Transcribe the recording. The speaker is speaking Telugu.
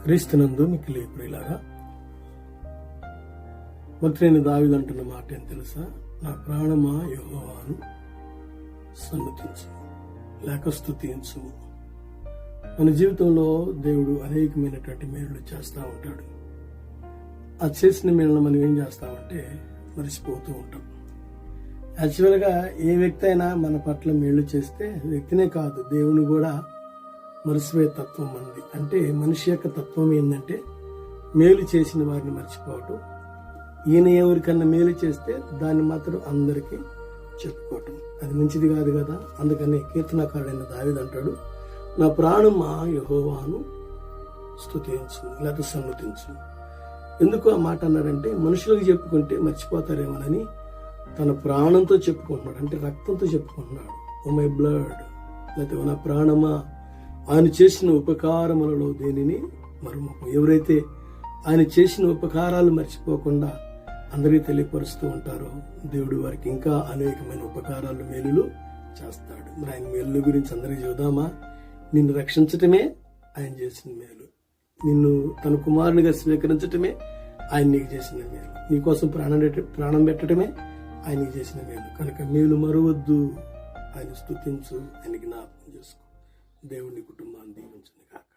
క్రీస్తునందు మిక్కిలి ప్రియులారా, భక్తుడైన దావీదు అంటున్న మాట ఏం తెలుసా? నా ప్రాణమా యెహోవాను సన్నుతించు లేక స్తుతించు. మన జీవితంలో దేవుడు అనేకమైనటువంటి మేలులు చేస్తూ ఉంటాడు. ఆ చేసిన మేలును మనం ఏం చేస్తామంటే మరిచిపోతూ ఉంటాం. యాక్చువల్గా ఏ వ్యక్తి అయినా మన పట్ల మేలు చేస్తే వ్యక్తినే కాదు, దేవుని కూడా మరిచిపోయే తత్వం మనది. అంటే మనిషి యొక్క తత్వం ఏంటంటే మేలు చేసిన వారిని మర్చిపోవటం. ఈయన ఎవరికన్నా మేలు చేస్తే దాన్ని మాత్రం అందరికీ చెప్పుకోవటం, అది మంచిది కాదు కదా. అందుకని కీర్తనకారుడైన దావీదు అంటాడు, నా ప్రాణమా యెహోవాను స్తుతించు లేక సన్నుతించు. ఎందుకు ఆ మాట అన్నాడంటే మనుషులకు చెప్పుకుంటే మర్చిపోతారేమోనని తన ప్రాణంతో చెప్పుకుంటున్నాడు, అంటే రక్తంతో చెప్పుకుంటున్నాడు. ఓ మై బ్లడ్, లేకపోతే నా ప్రాణమా ఆయన చేసిన ఉపకారములలో దేనిని మరుమకు. ఎవరైతే ఆయన చేసిన ఉపకారాలు మర్చిపోకుండా అందరికీ తెలియపరుస్తూ ఉంటారో దేవుడు వారికి ఇంకా అనేకమైన ఉపకారాలు మేలులు చేస్తాడు. మరి ఆయన మేలు గురించి అందరికీ చూద్దామా? నిన్ను రక్షించటమే ఆయన చేసిన మేలు, నిన్ను తన కుమారునిగా స్వీకరించటమే ఆయన నీకు చేసిన మేలు, నీకోసం ప్రాణం పెట్టడమే ఆయన నీకు చేసిన మేలు. కనుక మేలు మరవద్దు, ఆయన స్తుతించు, ఆయన జ్ఞాపకం చేసుకో. దేవుని కుటుంబాన్ని దీవించును గాక.